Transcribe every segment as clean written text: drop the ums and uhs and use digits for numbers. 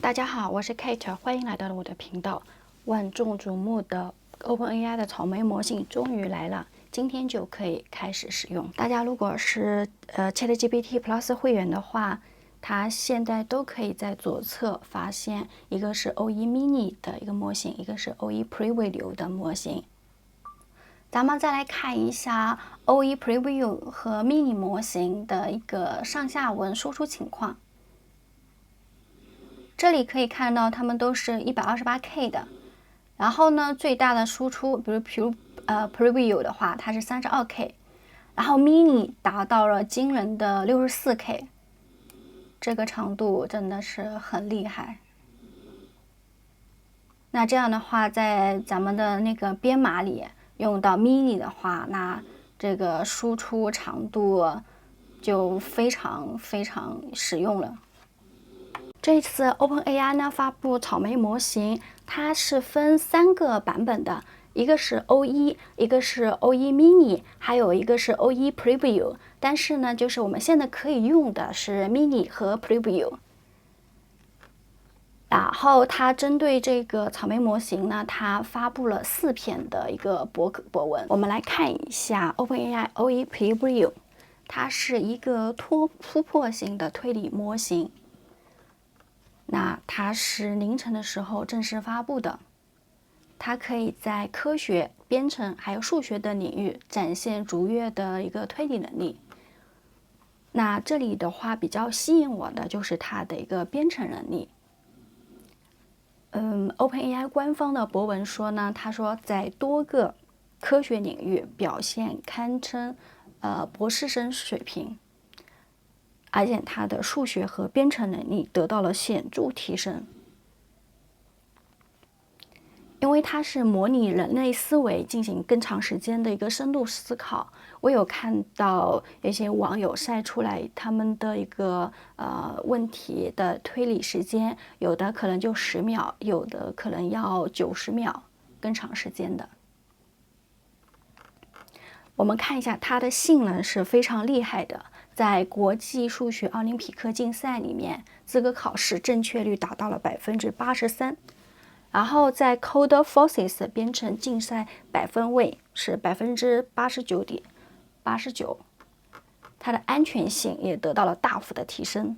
大家好，我是 Kate， 欢迎来到我的频道。万众瞩目的 OpenAI 的草莓模型终于来了，今天就可以开始使用。大家如果是ChatGPT Plus 会员的话，它现在都可以在左侧发现一个是 OE Mini 的一个模型，一个是 OE Preview 的模型。咱们再来看一下 OE Preview 和 Mini 模型的一个上下文输出情况。这里可以看到它们都是 128K 的，然后呢，最大的输出，比如Preview 的话，它是32K， 然后 Mini 达到了惊人的64K， 这个长度真的是很厉害。那这样的话，在咱们的那个编码里用到 Mini 的话，那这个输出长度就非常实用了。这次 OpenAI 呢发布草莓模型，它是分3个版本的，一个是 OE， 一个是 OE Mini， 还有一个是 OE Preview。但是呢，就是我们现在可以用的是 Mini 和 Preview。然后它针对这个草莓模型呢，它发布了4篇的一个博文。我们来看一下 OpenAI OE Preview， 它是一个突破性的推理模型。那它是凌晨的时候正式发布的，它可以在科学、编程还有数学的领域展现卓越的一个推理能力。那这里的话比较吸引我的就是它的一个编程能力。OpenAI 官方的博文说呢，他说在多个科学领域表现堪称博士生水平。而且它的数学和编程能力得到了显著提升，因为它是模拟人类思维进行更长时间的一个深度思考。我有看到一些网友晒出来他们的一个问题的推理时间，有的可能就10秒，有的可能要90秒，更长时间的。我们看一下它的性能是非常厉害的。在国际数学奥林匹克竞赛里面，资格考试正确率达到了83%，然后在 Codeforces 编程竞赛百分位是89.89%，它的安全性也得到了大幅的提升。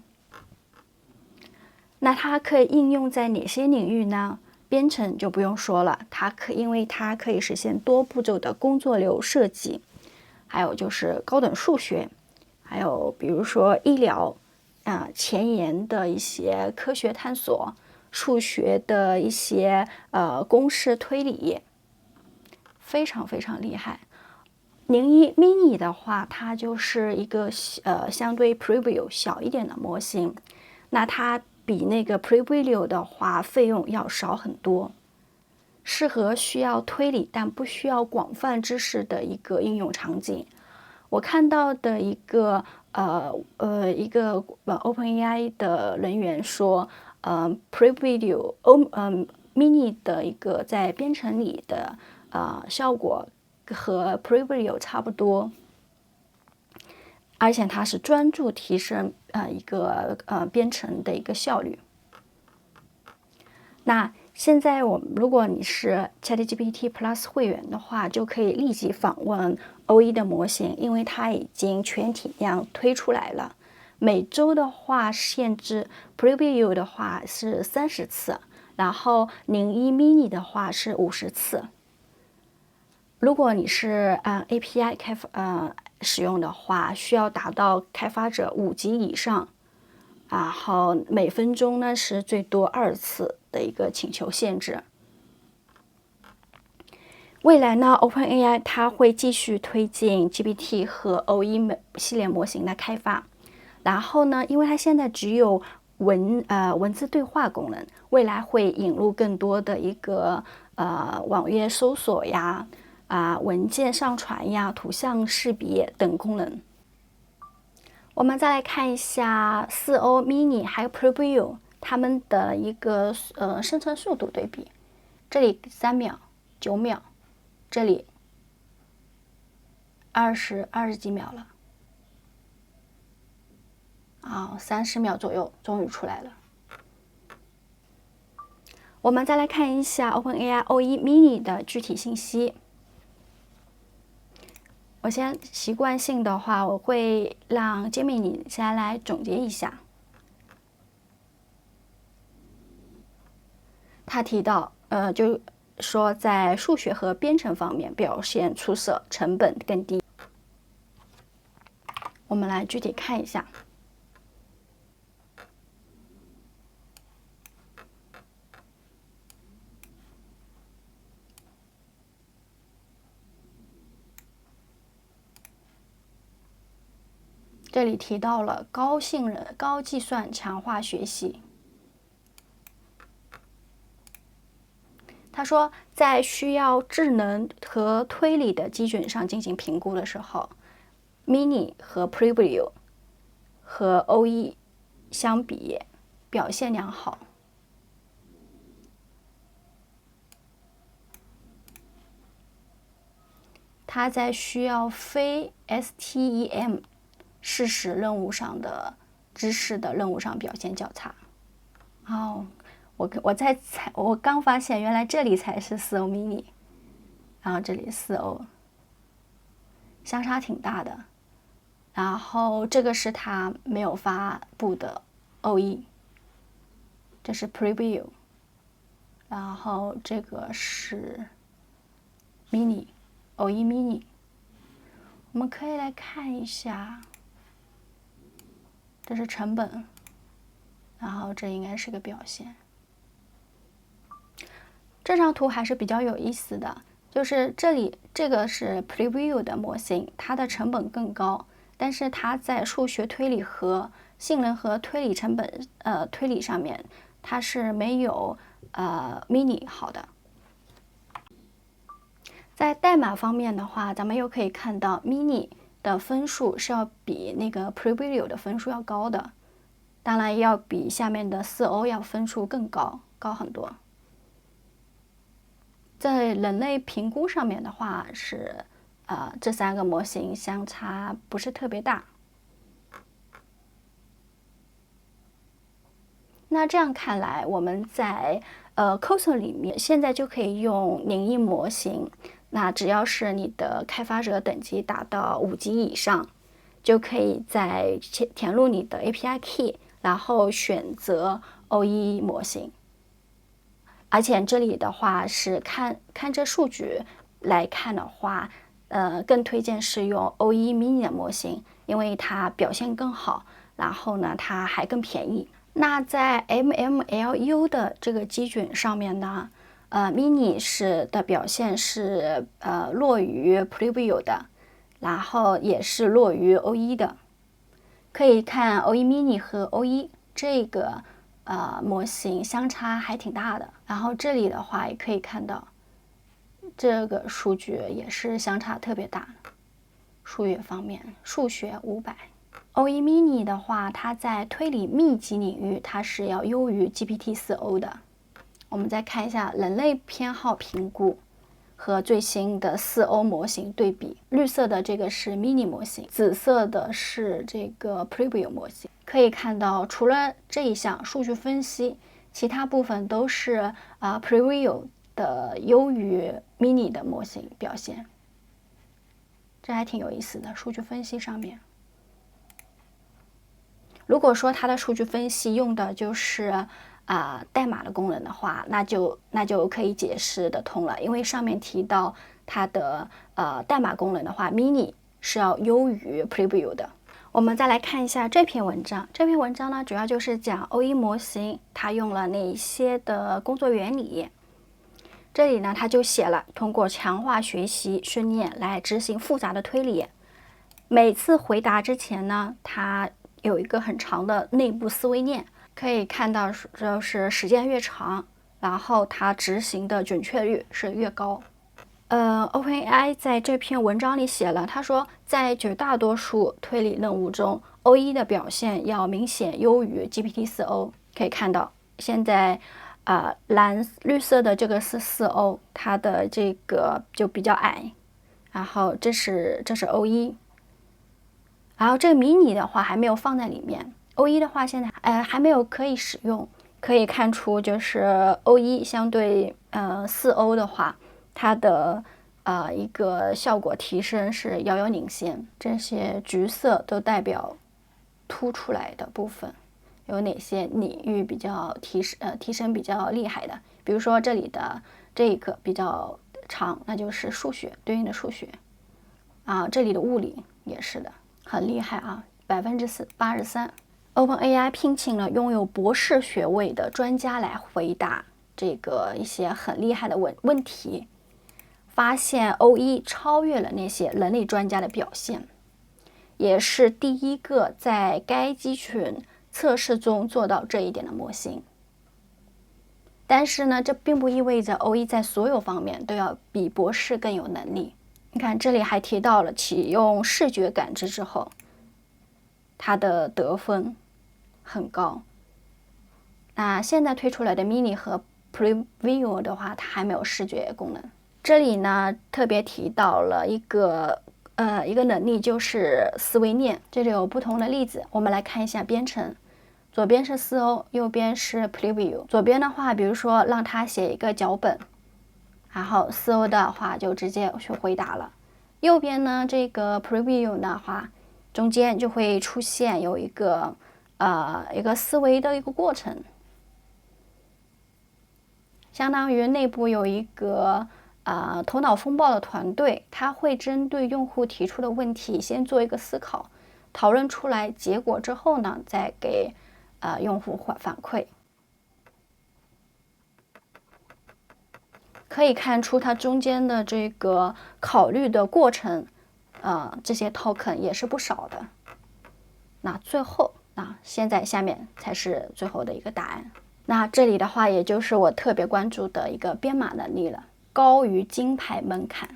那它可以应用在哪些领域呢？编程就不用说了，因为它可以实现多步骤的工作流设计，还有就是高等数学。还有比如说医疗前沿的一些科学探索，数学的一些公式推理，非常厉害。01 Mini 的话，它就是一个相对 Preview 小一点的模型，那它比那个 Preview 的话费用要少很多，适合需要推理但不需要广泛知识的一个应用场景。我看到的一个OpenAI 的人员说，Preview Mini 的一个在编程里的效果和 Preview 差不多，而且它是专注提升一个编程的一个效率。那现在如果你是 ChatGPT Plus 会员的话，就可以立即访问 OE 的模型，因为它已经全体量推出来了。每周的话限制 Preview 的话是30次，然后01 Mini 的话是50次。如果你是API 使用的话，需要达到开发者5级以上。然后每分钟呢是最多2次的一个请求限制。未来呢 ，OpenAI 它会继续推进 GPT 和 OE 系列模型的开发。然后呢，因为它现在只有文字对话功能，未来会引入更多的一个网页搜索呀、文件上传呀、图像识别等功能。我们再来看一下4O Mini 还有 Preview 它们的一个生成速度对比。这里3秒、9秒，这里20几秒了，30秒左右终于出来了。我们再来看一下 OpenAI O1 Mini 的具体信息。我先习惯性的话，我会让 Gemini 先来总结一下。他提到，就说在数学和编程方面表现出色，成本更低。我们来具体看一下。这里提到了高性能、高计算强化学习。他说，在需要智能和推理的基准上进行评估的时候 ，Mini 和 Preview 和 O1 相比表现良好。它在需要非 STEM 事实任务上的知识的任务上表现较差。我刚发现原来这里才是4O mini， 然后这里4O， 相差挺大的。然后这个是它没有发布的 O1， 这是 Preview， 然后这个是 Mini O1 mini。我们可以来看一下，这是成本，然后这应该是个表现。这张图还是比较有意思的，就是这个是 Preview 的模型，它的成本更高，但是它在数学推理和性能和推理成本推理上面，它是没有Mini 好的。在代码方面的话，咱们又可以看到 Mini 的分数是要比那个 Preview 的分数要高的，当然要比下面的4O 要分数更高很多。在人类评估上面的话是，这3个模型相差不是特别大。那这样看来，我们在Cursor 里面现在就可以用拟音模型。那只要是你的开发者等级达到5级以上，就可以在填入你的 API key， 然后选择 O1 模型。而且这里的话是看这数据来看的话，更推荐是用 O1 mini 的模型，因为它表现更好，然后呢它还更便宜。那在 MMLU 的这个基准上面呢，Mini 的表现是弱于 Preview 的，然后也是弱于 O1 的。可以看 O1 mini 和 O1这个模型相差还挺大的。然后这里的话也可以看到，这个数据也是相差特别大的。数学方面，数学500。O1 mini 的话，它在推理密集领域，它是要优于 GPT-4O 的。我们再看一下人类偏好评估和最新的4O 模型对比。绿色的这个是 mini 模型，紫色的是这个 Preview 模型。可以看到，除了这一项数据分析，其他部分都是Preview 的优于 mini 的模型表现。这还挺有意思的，数据分析上面。如果说它的数据分析用的就是代码的功能的话，那就可以解释得通了，因为上面提到它的代码功能的话 ，mini 是要优于 Preview 的。我们再来看一下这篇文章，这篇文章呢主要就是讲 O1 模型它用了哪一些的工作原理。这里呢它就写了通过强化学习训练来执行复杂的推理。每次回答之前呢，它有一个很长的内部思维链。可以看到，就是时间越长，然后它执行的准确率是越高。OpenAI 在这篇文章里写了，他说，在绝大多数推理任务中 ，O1 的表现要明显优于 GPT-4O。可以看到，现在绿色的这个是4O，它的这个就比较矮。然后这是O1，然后这个迷你的话还没有放在里面。O1 的话现在还没有可以使用，可以看出，就是 O1相对4O 的话，它的一个效果提升是遥遥领先。这些橘色都代表凸出来的部分，有哪些领域比较提升比较厉害的？比如说这里的这个比较长，那就是数学，对应的数学啊，这里的物理也是的，很厉害啊，83%。OpenAI 聘请了拥有博士学位的专家来回答这个一些很厉害的问题，发现 O1超越了那些人类专家的表现，也是第一个在该集群测试中做到这一点的模型。但是呢，这并不意味着 O1在所有方面都要比博士更有能力。你看，这里还提到了启用视觉感知之后，它的得分很高。那现在推出来的 Mini 和 Preview 的话，它还没有视觉功能。这里呢，特别提到了一个能力，就是思维链。这里有不同的例子，我们来看一下编程。左边是4O，右边是 Preview。左边的话，比如说让它写一个脚本，然后4O 的话就直接去回答了。右边呢，这个 Preview 的话，中间就会出现有一个思维的一个过程，相当于内部有一个头脑风暴的团队，他会针对用户提出的问题先做一个思考，讨论出来结果之后呢，再给用户反馈。可以看出它中间的这个考虑的过程，这些 token 也是不少的。那最后现在下面才是最后的一个答案。那这里的话，也就是我特别关注的一个编码能力了，高于金牌门槛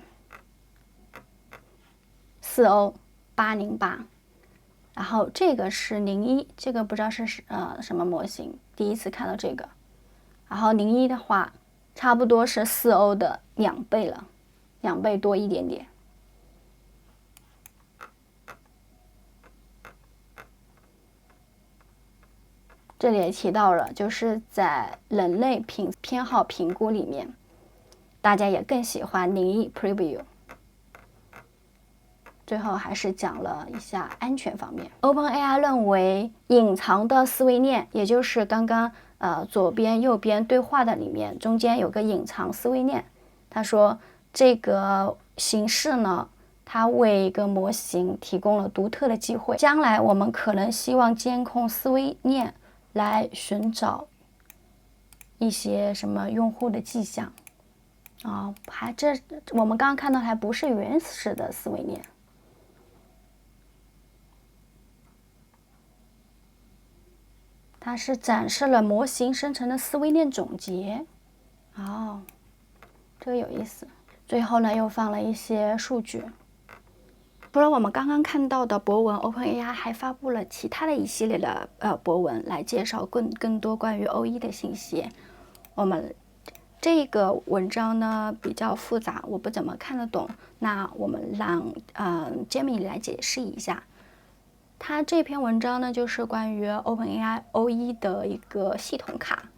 ，4O 808，然后这个是01，这个不知道是什么模型，第一次看到这个。然后01的话，差不多是4O 的2倍了，2倍多一点点。这里也提到了，就是在人类偏好评估里面，大家也更喜欢01 Preview。最后还是讲了一下安全方面。OpenAI 认为隐藏的思维链，也就是刚刚左边右边对话的里面，中间有个隐藏思维链。他说这个形式呢，它为一个模型提供了独特的机会。将来我们可能希望监控思维链来寻找一些什么用户的迹象我们刚刚看到还不是原始的思维链。它是展示了模型生成的思维链总结。这个有意思。最后呢，又放了一些数据。除了我们刚刚看到的博文 ，OpenAI 还发布了其他的一系列的博文，来介绍更多关于 O1的信息。我们这个文章呢比较复杂，我不怎么看得懂。那我们让Jamie 来解释一下。他这篇文章呢，就是关于 OpenAI O1的一个系统卡。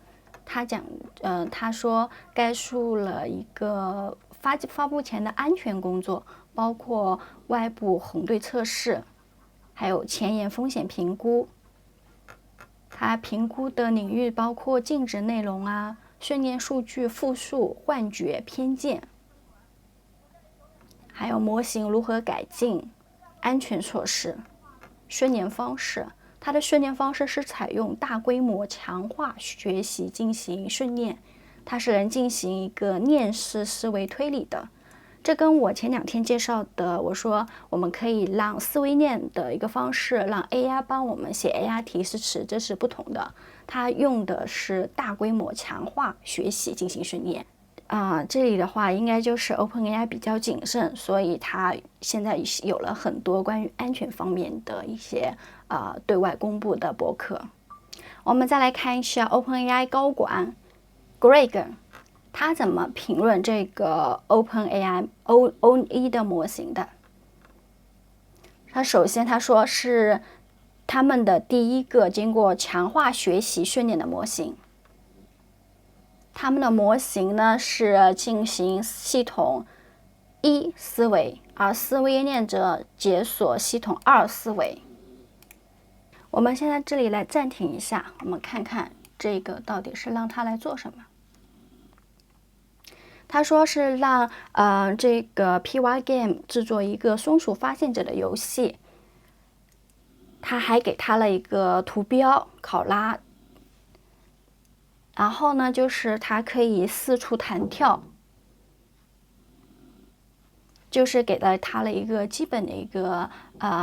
他说概述了一个发布前的安全工作，包括外部红队测试，还有前沿风险评估。它评估的领域包括静止内容训练数据复述、幻觉、偏见，还有模型如何改进、安全措施。训练方式，它的训练方式是采用大规模强化学习进行训练，它是能进行一个链式思维推理的。这跟我前2天介绍的，我说我们可以让思维链的一个方式，让 AI 帮我们写 AI 提示词，这是不同的。它用的是大规模强化学习进行训练。这里的话应该就是 OpenAI 比较谨慎，所以它现在有了很多关于安全方面的一些对外公布的博客。我们再来看一下 OpenAI 高管 Greg， 他怎么评论这个 OpenAI O1 的模型的。首先他说是他们的第一个经过强化学习训练的模型。他们的模型呢是进行系统1思维，而思维链则解锁系统2思维。我们现在这里来暂停一下，我们看看这个到底是让它来做什么。他说是让这个 Pygame 制作一个松鼠发现者的游戏，他还给他了一个图标考拉，然后呢就是它可以四处弹跳，就是给了他了一个基本的一个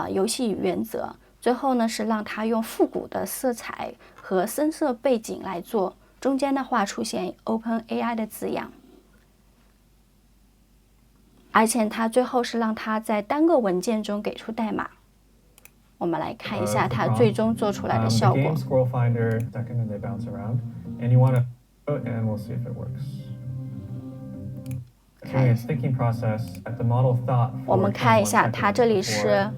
游戏原则。最后呢是让他用复古的色彩和深色背景来做，中间的话出现 OpenAI 的字样，而且他最后是让他在单个文件中给出代码。我们来看一下它最终做出来的效果。我们看一下，它这里是。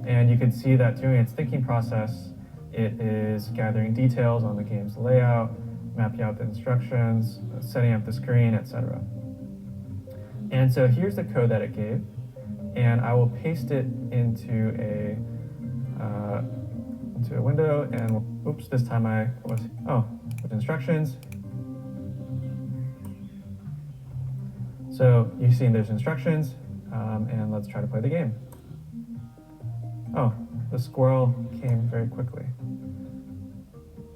And you can see that during its thinking process, it is gathering details on the game's layout, mapping out the instructions, setting up the screen, etc. And so here's the code that it gave, and I will paste it into a window. And oops, this time with instructions. So you see there's instructions, and let's try to play the game. Oh, the squirrel came very quickly.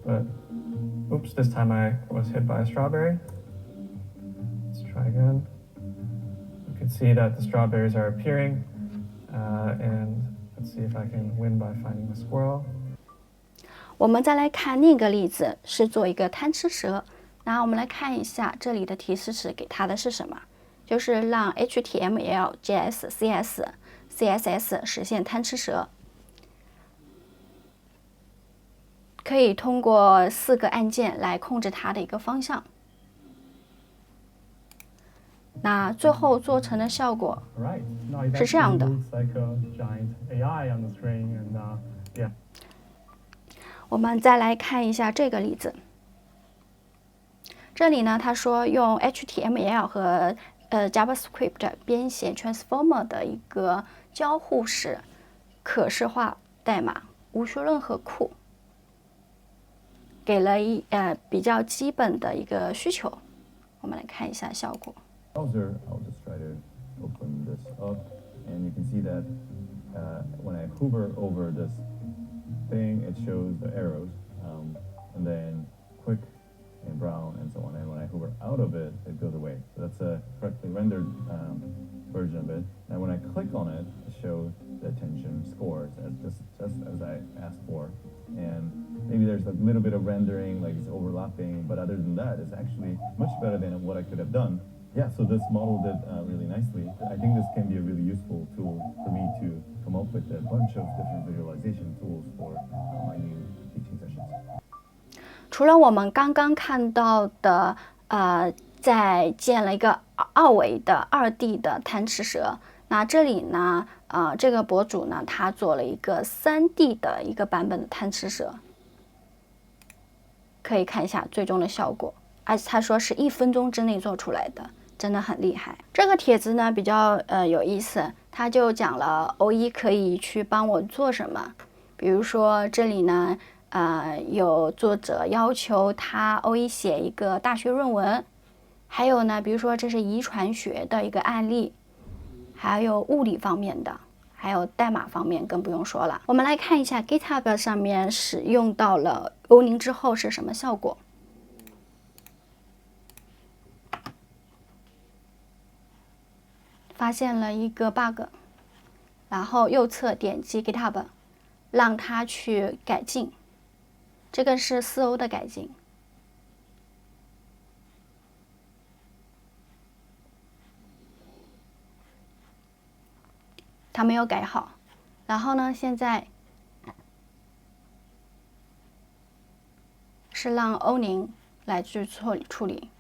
But, oops, this time I was hit by a strawberry. Let's try again. You can see that the strawberries are appearing. And let's see if I can win by finding the squirrel. 我们再来看另一个例子，是做一个贪吃蛇。然后我们来看一下这里的提示词给它的是什么，就是让 HTML、JS、CSS 实现贪吃蛇，可以通过4个按键来控制它的一个方向。那最后做成的效果是这样的。我们再来看一下这个例子。这里呢，他说用 HTML 和JavaScript 编写 Transformer 的一个交互式可视化代码，无需任何库，给了比较基本的一个需求。我们来看一下效果。Browser, I'll just try to open this up, and you can see that when I hover over this thing, it shows the arrows, and then quick and brown and so on. And when I hover out of it, it goes away. So that's a correctly rendered version of it. And when I click on it, it shows the attention scores just as I asked for. And maybe there's a little bit of rendering, like it's overlapping, but other than that, it's actually much better than what I could have done. Yeah, so this model did really nicely. I think this can be a really useful tool for me to come up with a bunch of different visualization tools for my new teaching sessions. 除了我们刚刚看到的，在建了一个2维的2D 的贪吃蛇，那这里呢，这个博主呢，他做了一个3D 的一个版本的贪吃蛇，可以看一下最终的效果，而且他说是1分钟之内做出来的。真的很厉害。这个帖子呢比较有意思，他就讲了 O1 可以去帮我做什么。比如说这里呢，有作者要求他 O1 写一个大学论文，还有呢，比如说这是遗传学的一个案例，还有物理方面的，还有代码方面更不用说了。我们来看一下 GitHub 上面使用到了O0之后是什么效果。发现了一个 bug， 然后右侧点击 GitHub， 让它去改进。这个是4O 的改进。它没有改好，然后呢，现在是让O0来去处理。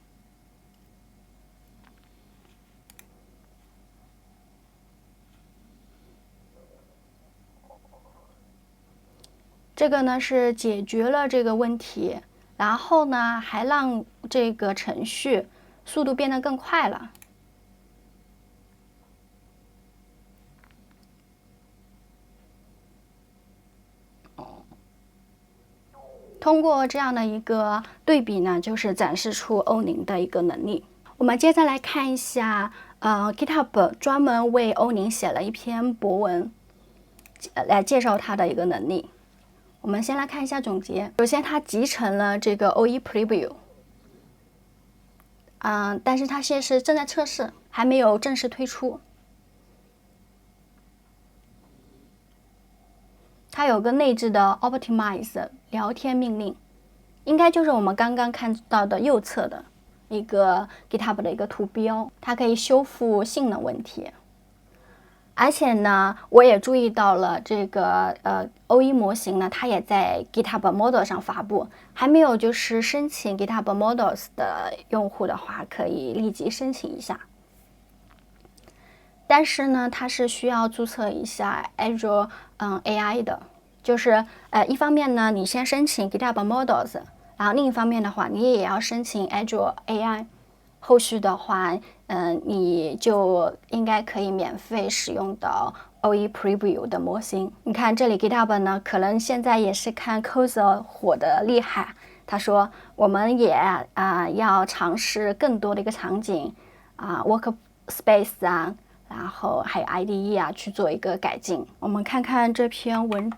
这个呢是解决了这个问题，然后呢还让这个程序速度变得更快了。通过这样的一个对比呢，就是展示出欧宁的一个能力。我们接着来看一下，GitHub 专门为欧宁写了一篇博文，来介绍他的一个能力。我们先来看一下总结。首先，它集成了这个 OE Preview， 但是它现在是正在测试，还没有正式推出。它有个内置的 Optimize 聊天命令，应该就是我们刚刚看到的右侧的一个 GitHub 的一个图标，它可以修复性能问题。而且呢，我也注意到了这个OE 模型呢，它也在 GitHub Model 上发布，还没有就是申请 GitHub Models 的用户的话，可以立即申请一下。但是呢，它是需要注册一下 Azure AI 的，就是一方面呢，你先申请 GitHub Models， 然后另一方面的话，你也要申请 Azure AI。后续的话，你就应该可以免费使用到 OE Preview 的模型。你看这里 GitHub 呢，可能现在也是看 Cursor 火的厉害。他说我们也要尝试更多的一个场景Workspace 然后还有 IDE 去做一个改进。我们看看这篇文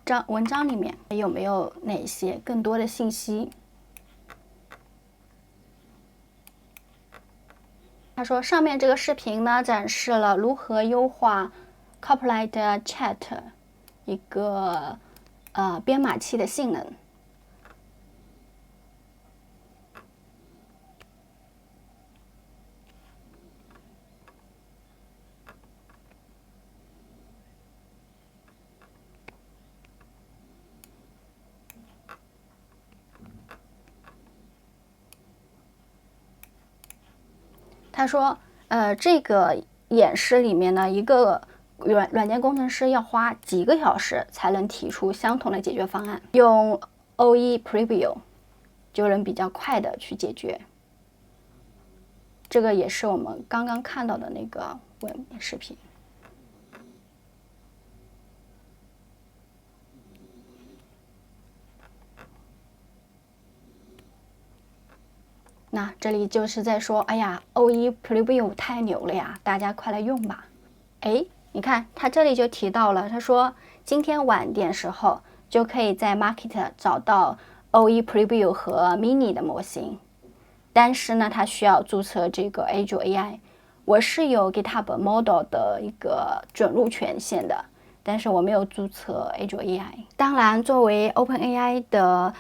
章里面有没有哪些更多的信息。他说上面这个视频呢，展示了如何优化 Copilot Chat 一个编码器的性能。他说，这个演示里面呢，一个软件工程师要花几个小时才能提出相同的解决方案，用 OE Preview 就能比较快的去解决。这个也是我们刚刚看到的那个视频。那这里就是在说，哎呀 ，OE Preview 太牛了呀，大家快来用吧。哎，你看他这里就提到了，他说今天晚点时候就可以在 Market 找到 OE Preview 和 Mini 的模型，但是呢，它需要注册这个 Azure AI。我是有 GitHub Model 的一个准入权限的，但是我没有注册 Azure AI。当然，作为 OpenAI 的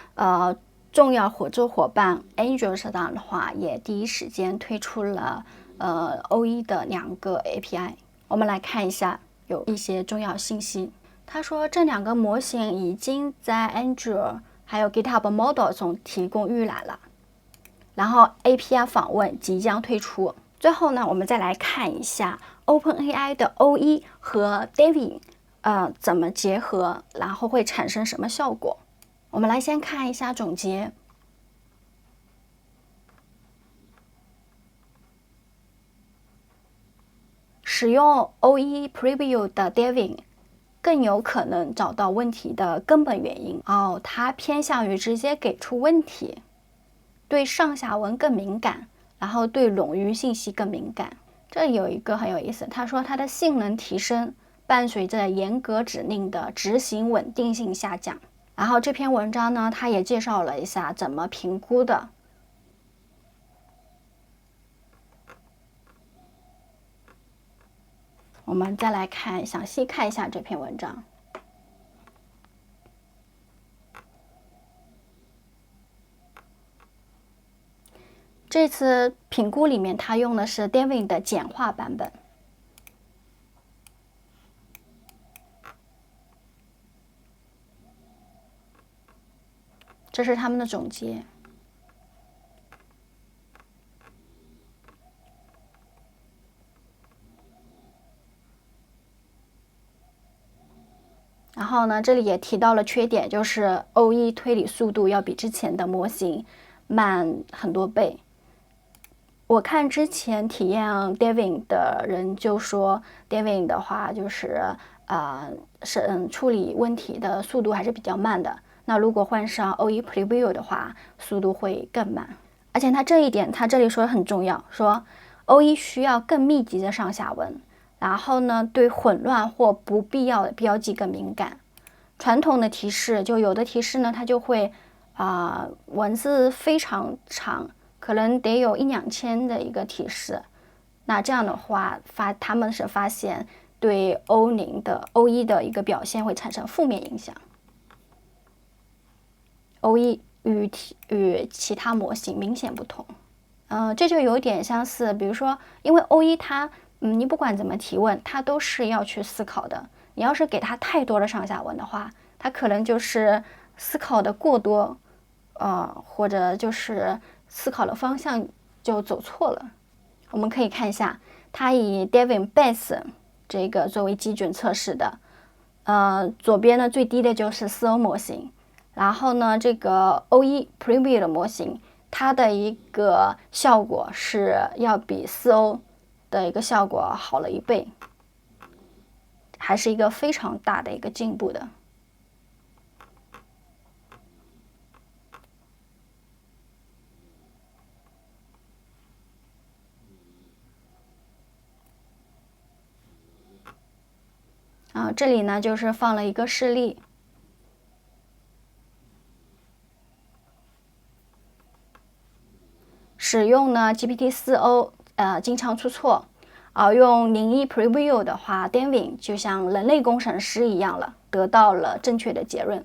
重要合作伙伴 Azure 上的话，也第一时间推出了OE 的2个 API。我们来看一下，有一些重要信息。他说这2个模型已经在 Azure 还有 GitHub Model 中提供预览了，然后 API 访问即将推出。最后呢，我们再来看一下 OpenAI 的 OE 和 Devin 怎么结合，然后会产生什么效果。我们来先看一下总结。使用 OE Preview 的 Devin 更有可能找到问题的根本原因。它偏向于直接给出问题，对上下文更敏感，然后对冗余信息更敏感。这里有一个很有意思，他说它的性能提升伴随着严格指令的执行稳定性下降。然后这篇文章呢，他也介绍了一下怎么评估的。我们再来看，详细看一下这篇文章。这次评估里面，他用的是 Devin 的简化版本。这是他们的总结。然后呢，这里也提到了缺点，就是 OE 推理速度要比之前的模型慢很多倍。我看之前体验 Devin 的人就说 ，Devin 的话就是处理问题的速度还是比较慢的。那如果换上 OE Preview 的话，速度会更慢。而且它这一点，它这里说的很重要，说 OE 需要更密集的上下文，然后呢，对混乱或不必要的标记更敏感。传统的提示就有的提示呢，它就会文字非常长。可能得有1-2千的一个提示，那这样的话他们是发现对OE 的一个表现会产生负面影响。OE 与其他模型明显不同，这就有点相似，比如说，因为 OE 它，你不管怎么提问，它都是要去思考的。你要是给它太多的上下文的话，它可能就是思考的过多，或者就是思考的方向就走错了。我们可以看一下，它以 Devin Base 这个作为基准测试的，左边呢最低的就是4O 模型，然后呢这个 OE Preview 的模型，它的一个效果是要比4O 的一个效果好了1倍，还是一个非常大的一个进步的。这里呢就是放了一个示例，使用呢 GPT-4o 经常出错，用01 Preview 的话 ，Devin 就像人类工程师一样了，得到了正确的结论。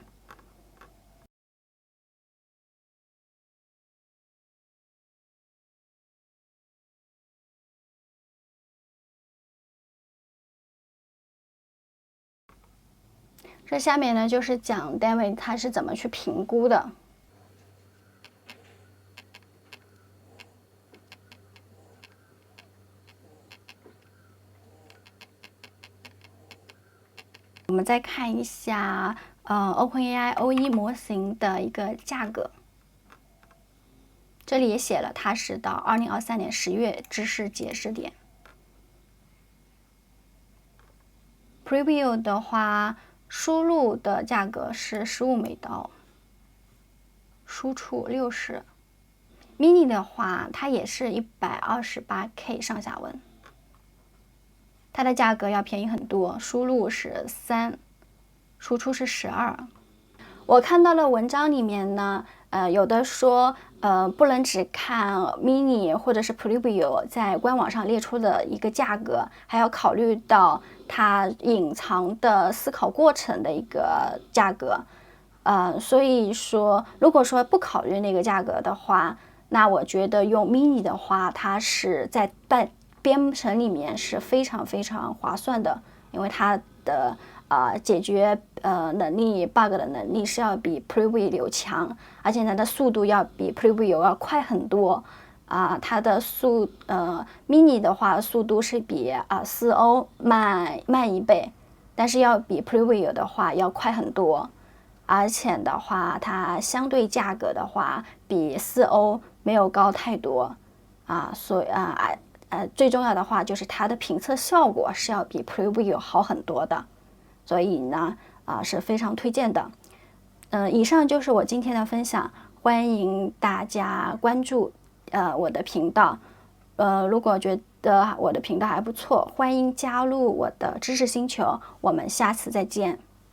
这下面呢就是讲 Devin 它是怎么去评估的。我们再看一下OpenAI OE 模型的一个价格，这里也写了，它是到2023年10月知识截止点。Preview 的话，输入的价格是$15，输出60。Mini 的话，它也是128K 上下文，它的价格要便宜很多，输入是3，输出是12。我看到了文章里面呢，有的说，不能只看 Mini 或者是 Preview 在官网上列出的一个价格，还要考虑到它隐藏的思考过程的一个价格。所以说，如果说不考虑那个价格的话，那我觉得用 Mini 的话，它是在编程里面是非常非常划算的，因为它的解决能力 bug 的能力是要比 Preview 强，而且它的速度要比 Preview 要快很多。它的Mini 的话速度是比4O 慢1倍，但是要比 Preview 的话要快很多。而且的话，它相对价格的话比4O 没有高太多所以最重要的话就是它的评测效果是要比 Preview 好很多的，所以呢是非常推荐的。以上就是我今天的分享，欢迎大家关注我的频道。如果觉得我的频道还不错，欢迎加入我的知识星球，我们下次再见。